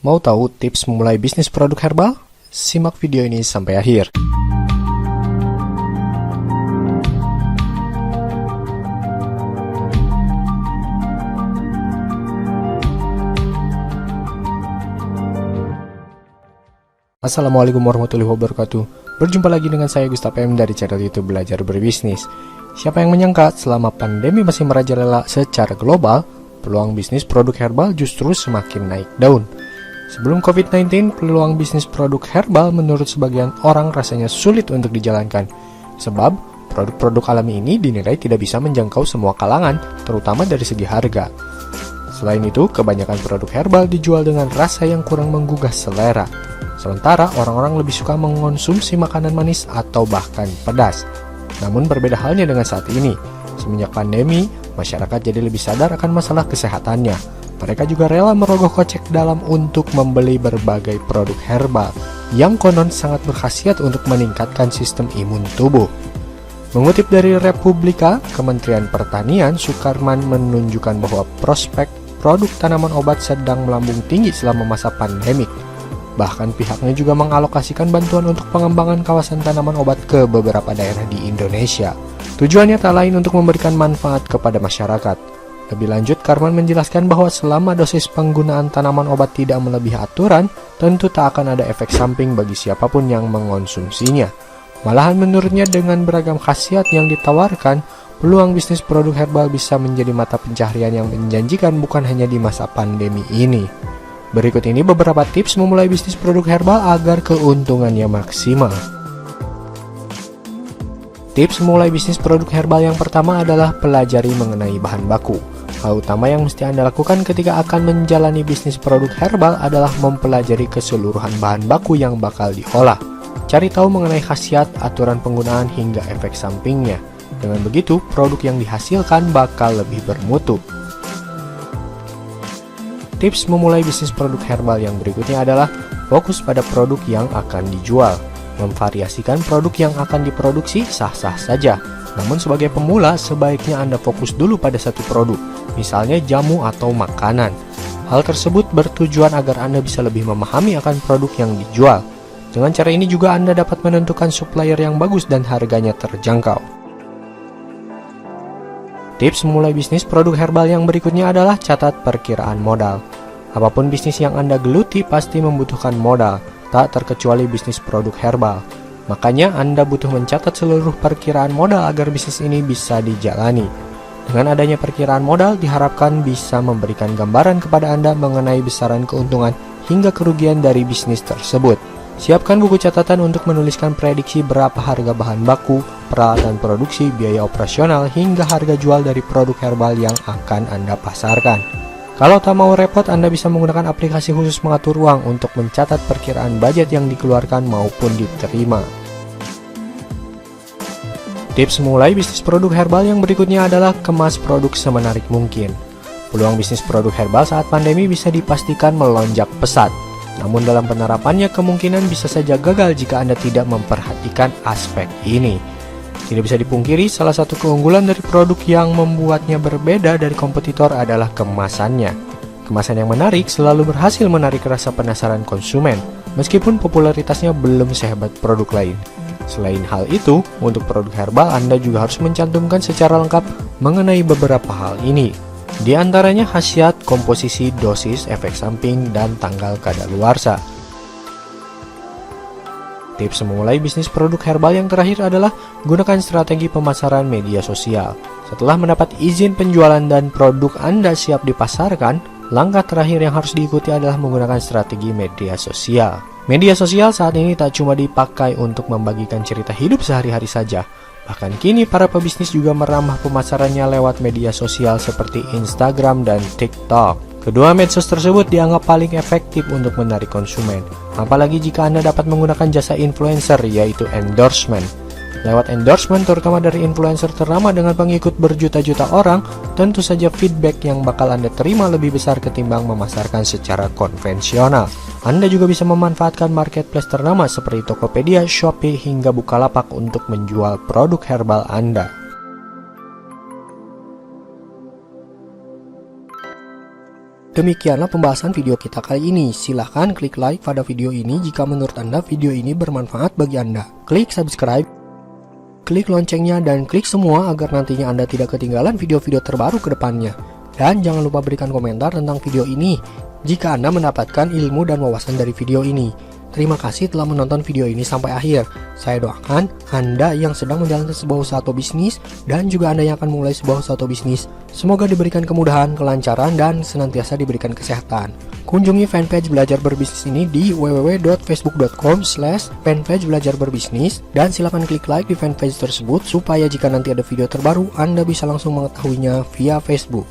Mau tahu tips memulai bisnis produk herbal? Simak video ini sampai akhir. Assalamualaikum warahmatullahi wabarakatuh. Berjumpa lagi dengan saya Gustaf M dari channel YouTube Belajar Berbisnis. Siapa yang menyangka selama pandemi masih merajalela secara global, peluang bisnis produk herbal justru semakin naik daun. Sebelum COVID-19, peluang bisnis produk herbal menurut sebagian orang rasanya sulit untuk dijalankan. Sebab, produk-produk alami ini dinilai tidak bisa menjangkau semua kalangan, terutama dari segi harga. Selain itu, kebanyakan produk herbal dijual dengan rasa yang kurang menggugah selera. Sementara orang-orang lebih suka mengonsumsi makanan manis atau bahkan pedas. Namun berbeda halnya dengan saat ini. Semenjak pandemi, masyarakat jadi lebih sadar akan masalah kesehatannya. Mereka juga rela merogoh kocek dalam untuk membeli berbagai produk herbal yang konon sangat berkhasiat untuk meningkatkan sistem imun tubuh. Mengutip dari Republika, Kementerian Pertanian, Sukarman menunjukkan bahwa prospek produk tanaman obat sedang melambung tinggi selama masa pandemik. Bahkan pihaknya juga mengalokasikan bantuan untuk pengembangan kawasan tanaman obat ke beberapa daerah di Indonesia. Tujuannya tak lain untuk memberikan manfaat kepada masyarakat. Lebih lanjut, Karman menjelaskan bahwa selama dosis penggunaan tanaman obat tidak melebihi aturan, tentu tak akan ada efek samping bagi siapapun yang mengonsumsinya. Malahan menurutnya dengan beragam khasiat yang ditawarkan, peluang bisnis produk herbal bisa menjadi mata pencaharian yang menjanjikan bukan hanya di masa pandemi ini. Berikut ini beberapa tips memulai bisnis produk herbal agar keuntungannya maksimal. Tips memulai bisnis produk herbal yang pertama adalah pelajari mengenai bahan baku. Hal utama yang mesti Anda lakukan ketika akan menjalani bisnis produk herbal adalah mempelajari keseluruhan bahan baku yang bakal diolah. Cari tahu mengenai khasiat, aturan penggunaan, hingga efek sampingnya. Dengan begitu, produk yang dihasilkan bakal lebih bermutu. Tips memulai bisnis produk herbal yang berikutnya adalah fokus pada produk yang akan dijual. Memvariasikan produk yang akan diproduksi sah-sah saja. Namun sebagai pemula, sebaiknya Anda fokus dulu pada satu produk, misalnya jamu atau makanan. Hal tersebut bertujuan agar Anda bisa lebih memahami akan produk yang dijual. Dengan cara ini juga Anda dapat menentukan supplier yang bagus dan harganya terjangkau. Tips memulai bisnis produk herbal yang berikutnya adalah catat perkiraan modal. Apapun bisnis yang Anda geluti pasti membutuhkan modal, tak terkecuali bisnis produk herbal. Makanya Anda butuh mencatat seluruh perkiraan modal agar bisnis ini bisa dijalani. Dengan adanya perkiraan modal diharapkan bisa memberikan gambaran kepada Anda mengenai besaran keuntungan hingga kerugian dari bisnis tersebut. Siapkan buku catatan untuk menuliskan prediksi berapa harga bahan baku, peralatan produksi, biaya operasional, hingga harga jual dari produk herbal yang akan Anda pasarkan. Kalau tak mau repot, Anda bisa menggunakan aplikasi khusus mengatur uang untuk mencatat perkiraan budget yang dikeluarkan maupun diterima. Tips mulai bisnis produk herbal yang berikutnya adalah kemas produk semenarik mungkin. Peluang bisnis produk herbal saat pandemi bisa dipastikan melonjak pesat. Namun dalam penerapannya kemungkinan bisa saja gagal jika Anda tidak memperhatikan aspek ini. Tidak bisa dipungkiri, salah satu keunggulan dari produk yang membuatnya berbeda dari kompetitor adalah kemasannya. Kemasan yang menarik selalu berhasil menarik rasa penasaran konsumen, meskipun popularitasnya belum sehebat produk lain. Selain hal itu, untuk produk herbal Anda juga harus mencantumkan secara lengkap mengenai beberapa hal ini. Di antaranya khasiat, komposisi, dosis, efek samping, dan tanggal kadaluarsa. Tips memulai bisnis produk herbal yang terakhir adalah gunakan strategi pemasaran media sosial. Setelah mendapat izin penjualan dan produk Anda siap dipasarkan, langkah terakhir yang harus diikuti adalah menggunakan strategi media sosial. Media sosial saat ini tak cuma dipakai untuk membagikan cerita hidup sehari-hari saja. Bahkan kini para pebisnis juga merambah pemasarannya lewat media sosial seperti Instagram dan TikTok. Kedua medsos tersebut dianggap paling efektif untuk menarik konsumen. Apalagi jika Anda dapat menggunakan jasa influencer, yaitu endorsement. Lewat endorsement, terutama dari influencer ternama dengan pengikut berjuta-juta orang, tentu saja feedback yang bakal Anda terima lebih besar ketimbang memasarkan secara konvensional. Anda juga bisa memanfaatkan marketplace ternama seperti Tokopedia, Shopee, hingga Bukalapak untuk menjual produk herbal Anda. Demikianlah pembahasan video kita kali ini. Silahkan klik like pada video ini jika menurut Anda video ini bermanfaat bagi Anda. Klik subscribe, klik loncengnya, dan klik semua agar nantinya Anda tidak ketinggalan video-video terbaru ke depannya. Dan jangan lupa berikan komentar tentang video ini jika Anda mendapatkan ilmu dan wawasan dari video ini. Terima kasih telah menonton video ini sampai akhir. Saya doakan Anda yang sedang menjalankan sebuah usaha atau bisnis dan juga Anda yang akan memulai sebuah usaha atau bisnis, semoga diberikan kemudahan, kelancaran, dan senantiasa diberikan kesehatan. Kunjungi fanpage Belajar Berbisnis ini di www.facebook.com/fanpage Belajar Berbisnis dan silakan klik like di fanpage tersebut supaya jika nanti ada video terbaru Anda bisa langsung mengetahuinya via Facebook.